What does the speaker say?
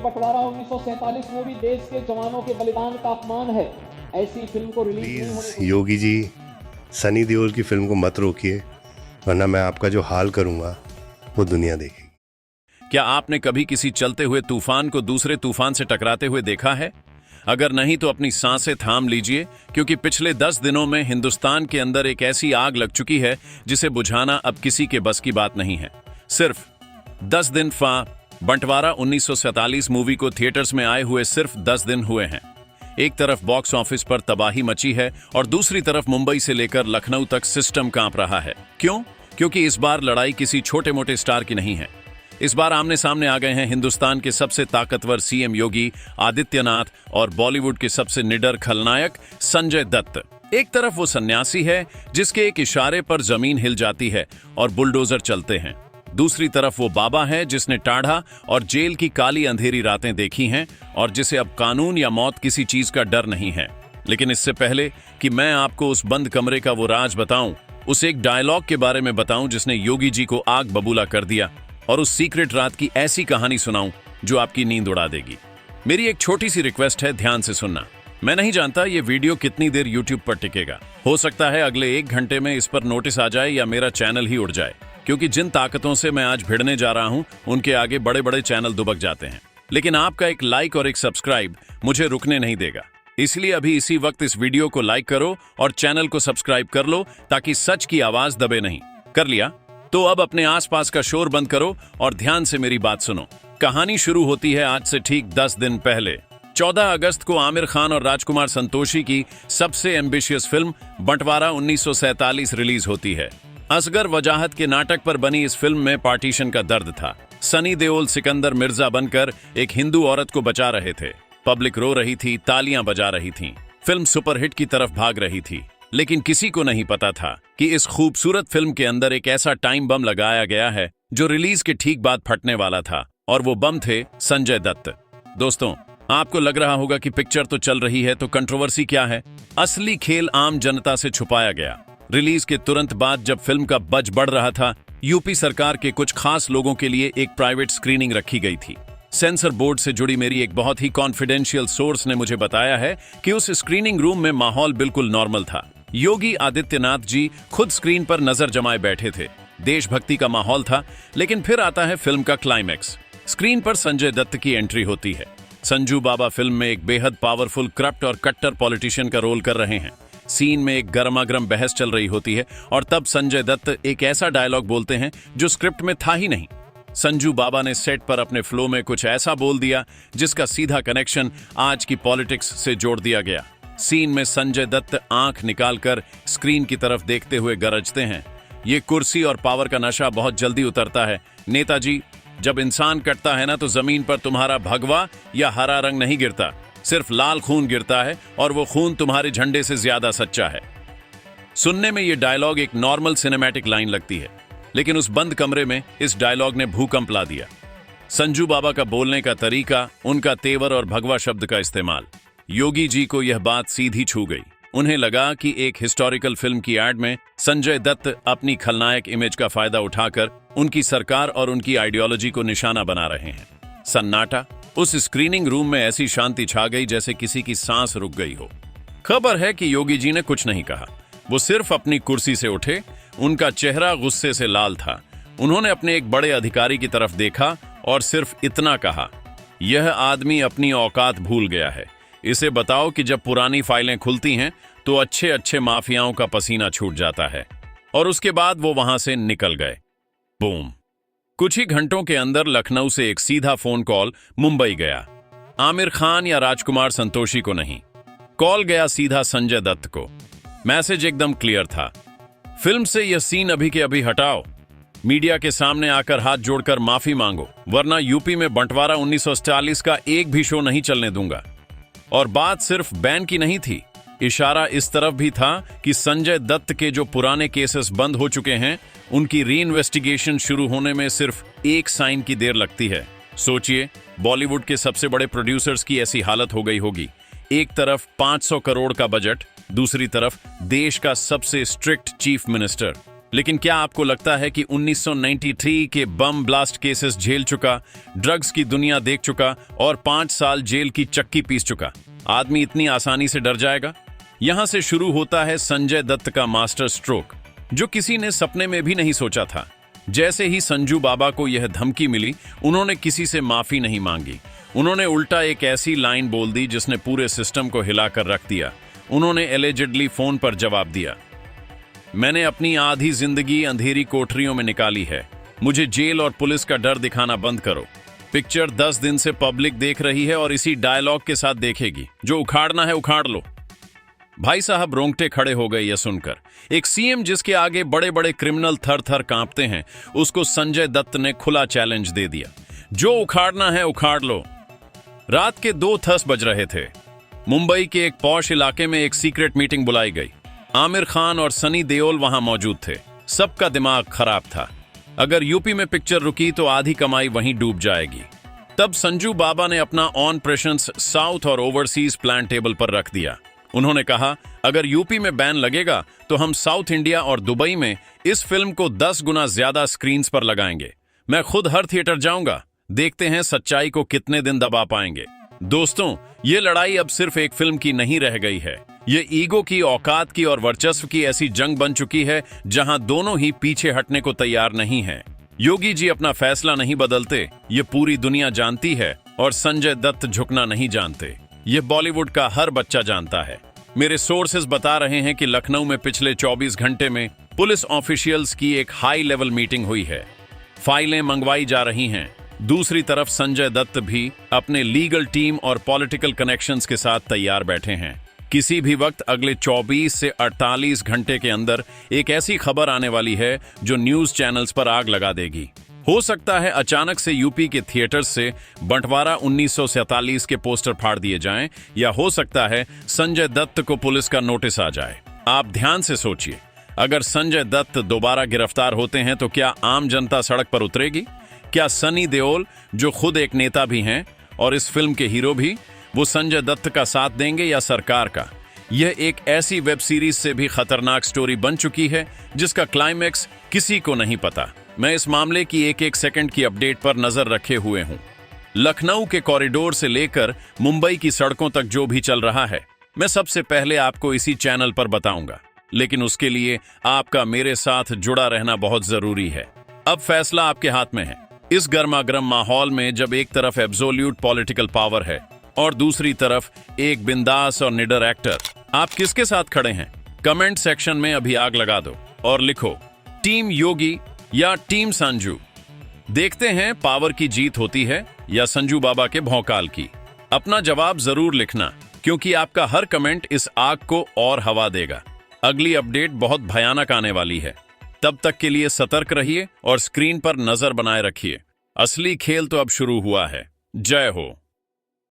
बंटवारा 1947 मूवी देश के जवानों के बलिदान का अपमान है। ऐसी फिल्म को रिलीज नहीं होने प्लीज योगी जी, सनी देओल की फिल्म को मत रोकिए, वरना मैं आपका जो हाल करूंगा वो दुनिया देखेगी। क्या आपने कभी किसी चलते हुए तूफान को दूसरे तूफान से टकराते हुए देखा है? अगर नहीं तो अपनी सांसें थाम लीजिए, क्योंकि पिछले 10 दिनों में हिंदुस्तान के अंदर एक ऐसी आग लग चुकी है जिसे बुझाना अब किसी के बस की बात नहीं है। सिर्फ 10 दिन बंटवारा 1947 मूवी को थिएटर्स में आए हुए सिर्फ 10 दिन हुए हैं। एक तरफ बॉक्स ऑफिस पर तबाही मची है और दूसरी तरफ मुंबई से लेकर लखनऊ तक सिस्टम कांप रहा है। क्यों? क्योंकि इस बार लड़ाई किसी छोटे मोटे स्टार की नहीं है। इस बार आमने सामने आ गए हैं हिंदुस्तान के सबसे ताकतवर सीएम योगी आदित्यनाथ और बॉलीवुड के सबसे निडर खलनायक संजय दत्त। एक तरफ वो सन्यासी है जिसके एक इशारे पर जमीन हिल जाती है और बुलडोजर चलते हैं। दूसरी तरफ वो बाबा है जिसने टाढ़ा और जेल की काली अंधेरी रातें देखी हैं और जिसे अब कानून या मौत किसी चीज का डर नहीं है। लेकिन इससे पहले कि मैं आपको उस बंद कमरे का वो राज बताऊं, उस एक डायलॉग के बारे में बताऊं जिसने योगी जी को आग बबूला कर दिया, और उस सीक्रेट रात की ऐसी कहानी सुनाऊं जो आपकी नींद उड़ा देगी। मेरी एक छोटी सी रिक्वेस्ट है, ध्यान से सुनना। मैं नहीं जानता ये वीडियो कितनी देर YouTube पर टिकेगा। हो सकता है अगले 1 घंटे में इस पर नोटिस आ जाए या मेरा चैनल ही उड़ जाए, क्योंकि जिन ताकतों से मैं आज भिड़ने जा रहा हूं उनके आगे बड़े बड़े चैनल दुबक जाते हैं। लेकिन आपका एक लाइक और एक सब्सक्राइब मुझे रुकने नहीं देगा। इसलिए अभी इसी वक्त इस वीडियो को लाइक करो और चैनल को सब्सक्राइब कर लो, ताकि सच की आवाज दबे नहीं। कर लिया? तो अब अपने आसपास का शोर बंद करो और ध्यान से मेरी बात सुनो। कहानी शुरू होती है आज से ठीक 10 दिन पहले। 14 अगस्त को आमिर खान और राजकुमार संतोषी की सबसे एम्बिशियस फिल्म बंटवारा 1947 रिलीज होती है। असगर वजाहत के नाटक पर बनी इस फिल्म में पार्टीशन का दर्द था। सनी देओल सिकंदर मिर्जा बनकर एक हिंदू औरत को बचा रहे थे। पब्लिक रो रही थी, तालियां बजा रही थी। फिल्म सुपरहिट की तरफ भाग रही थी। लेकिन किसी को नहीं पता था कि इस खूबसूरत फिल्म के अंदर एक ऐसा टाइम बम लगाया गया है जो रिलीज के ठीक बाद फटने वाला था, और वो बम थे संजय दत्त। दोस्तों, आपको लग रहा होगा कि पिक्चर तो चल रही है तो कंट्रोवर्सी क्या है? असली खेल आम जनता से छुपाया गया। रिलीज के तुरंत बाद जब फिल्म का बज बढ़ रहा था, यूपी सरकार के कुछ खास लोगों के लिए एक प्राइवेट स्क्रीनिंग रखी गई थी। सेंसर बोर्ड से जुड़ी मेरी एक बहुत ही कॉन्फिडेंशियल सोर्स ने मुझे बताया है कि उस स्क्रीनिंग रूम में माहौल बिल्कुल नॉर्मल था। योगी आदित्यनाथ जी खुद स्क्रीन पर नजर जमाए बैठे थे। देशभक्ति का माहौल था। लेकिन फिर आता है फिल्म का क्लाइमैक्स। स्क्रीन पर संजय दत्त की एंट्री होती है। संजू बाबा फिल्म में एक बेहद पावरफुल, करप्ट और कट्टर पॉलिटिशियन का रोल कर रहे हैं। सीन में एक गर्मागर्म बहस चल रही होती है और तब संजय दत्त एक ऐसा डायलॉग बोलते हैं जो स्क्रिप्ट में था ही नहीं। संजू बाबा ने सेट पर अपने फ्लो में कुछ ऐसा बोल दिया जिसका सीधा कनेक्शन आज की पॉलिटिक्स से जोड़ दिया गया। सीन में संजय दत्त आंख निकालकर स्क्रीन की तरफ देखते हुए गरजते हैं, ये कुर्सी और पावर का नशा बहुत जल्दी उतरता है। नेताजी, जब इंसान कटता है ना तो जमीन पर तुम्हारा भगवा या हरा रंग नहीं गिरता, सिर्फ लाल खून गिरता है, और वो खून तुम्हारे झंडे से ज्यादा सच्चा है। सुनने में ये डायलॉग एक नॉर्मल सिनेमैटिक लाइन लगती है, लेकिन उस बंद कमरे में इस डायलॉग ने भूकंप ला दिया। संजू बाबा का बोलने का तरीका, उनका तेवर और भगवा शब्द का इस्तेमाल। योगी जी को यह बात सीधी छू गई। उन्हें लगा कि एक हिस्टोरिकल फिल्म की एड में संजय दत्त अपनी खलनायक इमेज का फायदा उठाकर उनकी सरकार और उनकी आइडियोलॉजी को निशाना बना रहे हैं। सन्नाटा। उस स्क्रीनिंग रूम में ऐसी शांति छा गई जैसे किसी की सांस रुक गई हो। खबर है कि योगी जी ने कुछ नहीं कहा। वो सिर्फ अपनी कुर्सी से उठे। उनका चेहरा गुस्से से लाल था। उन्होंने अपने एक बड़े अधिकारी की तरफ देखा और सिर्फ इतना कहा, यह आदमी अपनी औकात भूल गया है। इसे बताओ कि जब पुरानी फाइलें खुलती हैं तो अच्छे अच्छे माफियाओं का पसीना छूट जाता है। और उसके बाद वो वहां से निकल गए। बूम। कुछ ही घंटों के अंदर लखनऊ से एक सीधा फोन कॉल मुंबई गया। आमिर खान या राजकुमार संतोषी को नहीं, कॉल गया सीधा संजय दत्त को। मैसेज एकदम क्लियर था, फिल्म से यह सीन अभी के अभी हटाओ। मीडिया के सामने आकर हाथ जोड़कर माफी मांगो, वरना यूपी में बंटवारा 1947 का एक भी शो नहीं चलने दूंगा। और बात सिर्फ बैन की नहीं थी, इशारा इस तरफ भी था कि संजय दत्त के जो पुराने केसेस बंद हो चुके हैं, उनकी रीइन्वेस्टिगेशन शुरू होने में सिर्फ एक साइन की देर लगती है। सोचिए, बॉलीवुड के सबसे बड़े प्रोड्यूसर्स की ऐसी हालत हो गई होगी। एक तरफ 500 करोड़ का बजट, दूसरी तरफ देश का सबसे स्ट्रिक्ट चीफ मिनिस्टर। लेकिन क्या आपको लगता है कि 1993 के बम ब्लास्ट केसेस झेल चुका, ड्रग्स की दुनिया देख चुका और 5 साल जेल की चक्की पीस चुका आदमी इतनी आसानी से डर जाएगा? यहां से शुरू होता है संजय दत्त का मास्टर स्ट्रोक, जो किसी ने सपने में भी नहीं सोचा था। जैसे ही संजू बाबा को यह धमकी मिली, उन्होंने किसी से माफी नहीं मांगी। उन्होंने उल्टा एक ऐसी लाइन बोल दी जिसने पूरे सिस्टम को हिलाकर रख दिया। उन्होंने एलिजिडली फोन पर जवाब दिया, मैंने अपनी आधी जिंदगी अंधेरी कोठरियों में निकाली है, मुझे जेल और पुलिस का डर दिखाना बंद करो। पिक्चर 10 दिन से पब्लिक देख रही है और इसी डायलॉग के साथ देखेगी, जो उखाड़ना है उखाड़ लो। भाई साहब रोंगटे खड़े हो गए यह सुनकर। एक सीएम जिसके आगे बड़े बड़े क्रिमिनल थर थर कांपते हैं, उसको संजय दत्त ने खुला चैलेंज दे दिया, जो उखाड़ना है उखाड़ लो। रात के 2:10 बज रहे थे। मुंबई के एक पॉश इलाके में एक सीक्रेट मीटिंग बुलाई गई। आमिर खान और सनी देओल वहां मौजूद थे। सबका दिमाग खराब था। अगर यूपी में पिक्चर रुकी तो आधी कमाई वहीं डूब जाएगी। तब संजू बाबा ने अपना ऑन प्रेशंस साउथ और ओवरसीज प्लान टेबल पर रख दिया। उन्होंने कहा, अगर यूपी में बैन लगेगा तो हम साउथ इंडिया और दुबई में इस फिल्म को 10 गुना ज्यादा स्क्रीन्स पर लगाएंगे। मैं खुद हर थिएटर जाऊंगा, देखते हैं सच्चाई को कितने दिन दबा पाएंगे। दोस्तों, ये लड़ाई अब सिर्फ एक फिल्म की नहीं रह गई है। ये ईगो की, औकात की और वर्चस्व की ऐसी जंग बन चुकी है जहां दोनों ही पीछे हटने को तैयार नहीं है। योगी जी अपना फैसला नहीं बदलते, ये पूरी दुनिया जानती है, और संजय दत्त झुकना नहीं जानते। ये बॉलीवुड का हर बच्चा जानता है। मेरे सोर्सेज बता रहे हैं कि लखनऊ में पिछले 24 घंटे में पुलिस ऑफिशियल्स की एक हाई लेवल मीटिंग हुई है। फाइलें मंगवाई जा रही हैं। दूसरी तरफ संजय दत्त भी अपने लीगल टीम और पॉलिटिकल कनेक्शंस के साथ तैयार बैठे हैं। किसी भी वक्त अगले 24 से 48 घंटे के अंदर एक ऐसी खबर आने वाली है जो न्यूज चैनल्स पर आग लगा देगी। हो सकता है अचानक से यूपी के थिएटर्स से बंटवारा 1947 के पोस्टर फाड़ दिए जाएं, या हो सकता है संजय दत्त को पुलिस का नोटिस आ जाए। आप ध्यान से सोचिए, अगर संजय दत्त दोबारा गिरफ्तार होते हैं तो क्या आम जनता सड़क पर उतरेगी? क्या सनी देओल, जो खुद एक नेता भी हैं और इस फिल्म के हीरो भी, वो संजय दत्त का साथ देंगे या सरकार का? यह एक ऐसी वेब सीरीज से भी खतरनाक स्टोरी बन चुकी है जिसका क्लाइमैक्स किसी को नहीं पता। मैं इस मामले की एक एक सेकंड की अपडेट पर नजर रखे हुए हूं। लखनऊ के कॉरिडोर से लेकर मुंबई की सड़कों तक जो भी चल रहा है, मैं सबसे पहले आपको इसी चैनल पर बताऊंगा। लेकिन उसके लिए आपका मेरे साथ जुड़ा रहना बहुत जरूरी है। अब फैसला आपके हाथ में है। इस गर्मागर्म माहौल में जब एक तरफ एब्सोल्यूट पॉलिटिकल पावर है और दूसरी तरफ एक बिंदास और निडर एक्टर, आप किसके साथ खड़े हैं? कमेंट सेक्शन में अभी आग लगा दो और लिखो, टीम योगी या टीम संजू। देखते हैं पावर की जीत होती है या संजू बाबा के भौकाल की। अपना जवाब जरूर लिखना, क्योंकि आपका हर कमेंट इस आग को और हवा देगा। अगली अपडेट बहुत भयानक आने वाली है। तब तक के लिए सतर्क रहिए और स्क्रीन पर नजर बनाए रखिए। असली खेल तो अब शुरू हुआ है। जय हो।